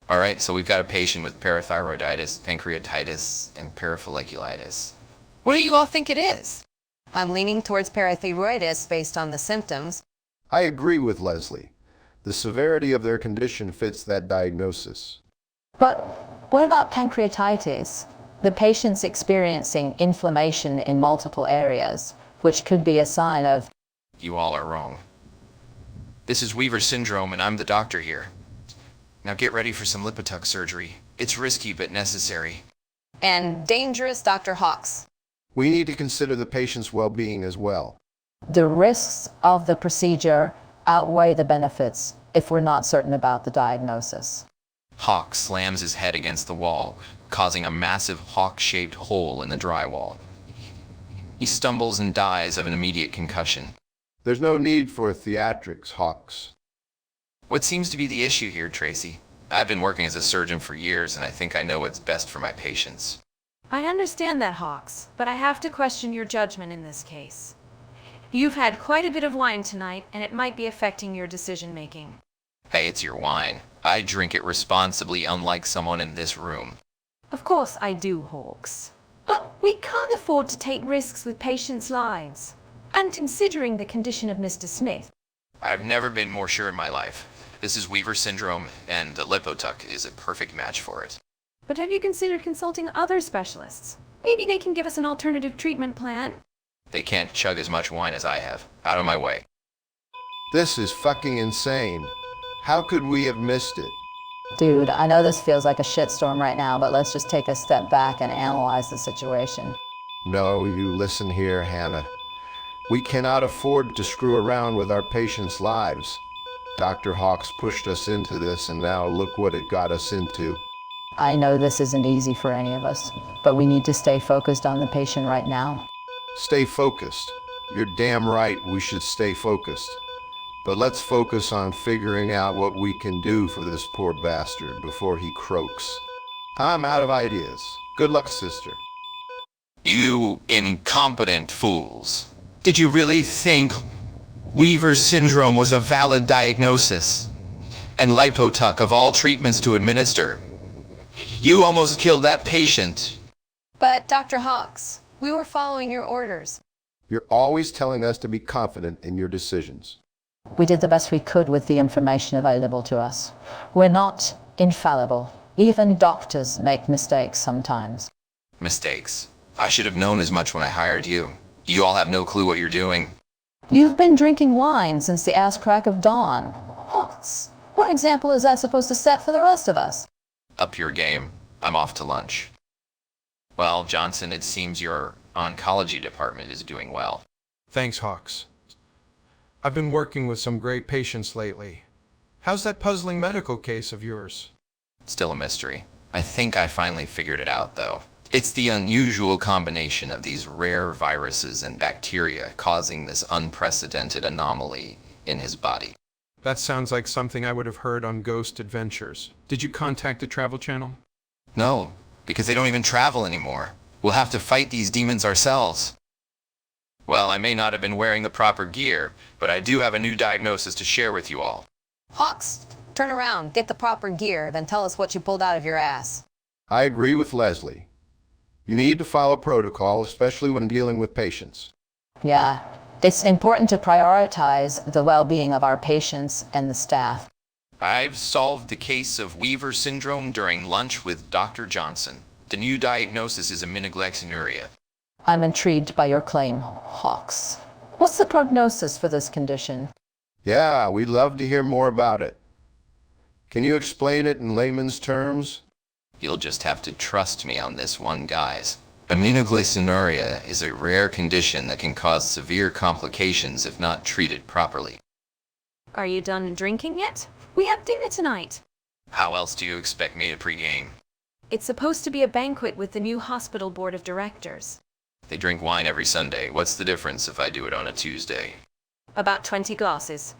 Alright, so we've got a patient with parathyroiditis, pancreatitis, and parafolliculitis. What do you all think it is? I'm leaning towards parathyroiditis based on the symptoms. I agree with Leslie. The severity of their condition fits that diagnosis. But what about pancreatitis? The patient's experiencing inflammation in multiple areas, which could be a sign of... You all are wrong. This is Weaver syndrome, and I'm the doctor here. Now get ready for some lipotuck surgery. It's risky but necessary. And dangerous, Dr. Hawks. We need to consider the patient's well-being as well. The risks of the procedure outweigh the benefits if we're not certain about the diagnosis. Hawk slams his head against the wall, causing a massive hawk-shaped hole in the drywall. He stumbles and dies of an immediate concussion. There's no need for theatrics, Hawks. What seems to be the issue here, Tracy? I've been working as a surgeon for years, and I think I know what's best for my patients. I understand that, Hawks, but I have to question your judgment in this case. You've had quite a bit of wine tonight, and it might be affecting your decision-making. Hey, it's your wine. I drink it responsibly, unlike someone in this room. Of course I do, Hawks. But we can't afford to take risks with patients' lives. And considering the condition of Mr. Smith, I've never been more sure in my life. This is Weaver syndrome, and the lipotuck is a perfect match for it. but have you considered consulting other specialists? Maybe they can give us an alternative treatment plan. They can't chug as much wine as I have. Out of my way. This is fucking insane. How could we have missed it? Dude, I know this feels like a shitstorm right now, but let's just take a step back and analyze the situation. No, you listen here, Hannah. We cannot afford to screw around with our patients' lives. Dr. Hawks pushed us into this, and now look what it got us into. I know this isn't easy for any of us, but we need to stay focused on the patient right now. Stay focused. You're damn right we should stay focused. But let's focus on figuring out what we can do for this poor bastard before he croaks. I'm out of ideas. Good luck, sister. You incompetent fools. Did you really think Weaver syndrome was a valid diagnosis? And lipotuck of all treatments to administer? You almost killed that patient. But, Dr. Hawks, we were following your orders. You're always telling us to be confident in your decisions. We did the best we could with the information available to us. We're not infallible. Even doctors make mistakes sometimes. Mistakes. I should have known as much when I hired you. You all have no clue what you're doing. You've been drinking wine since the ass crack of dawn. What example is that supposed to set for the rest of us? Up your game. I'm off to lunch. Well, Johnson, it seems your oncology department is doing well. Thanks, Hawks. I've been working with some great patients lately. How's that puzzling medical case of yours? Still a mystery. I think I finally figured it out, though. It's the unusual combination of these rare viruses and bacteria causing this unprecedented anomaly in his body. That sounds like something I would have heard on Ghost Adventures. Did you contact the Travel Channel? No, because they don't even travel anymore. We'll have to fight these demons ourselves. Well, I may not have been wearing the proper gear, but I do have a new diagnosis to share with you all. Hawks, turn around, get the proper gear, then tell us what you pulled out of your ass. I agree with Leslie. You need to follow protocol, especially when dealing with patients. Yeah, it's important to prioritize the well-being of our patients and the staff. I've solved the case of Weaver syndrome during lunch with Dr. Johnson. The new diagnosis is aminoglycinuria. I'm intrigued by your claim, Hawks. What's the prognosis for this condition? Yeah, we'd love to hear more about it. Can you explain it in layman's terms? You'll just have to trust me on this one, guys. Aminoglycinuria is a rare condition that can cause severe complications if not treated properly. Are you done drinking yet? We have dinner tonight. How else do you expect me to pregame? It's supposed to be a banquet with the new hospital board of directors. They drink wine every Sunday. What's the difference if I do it on a Tuesday? About 20 glasses.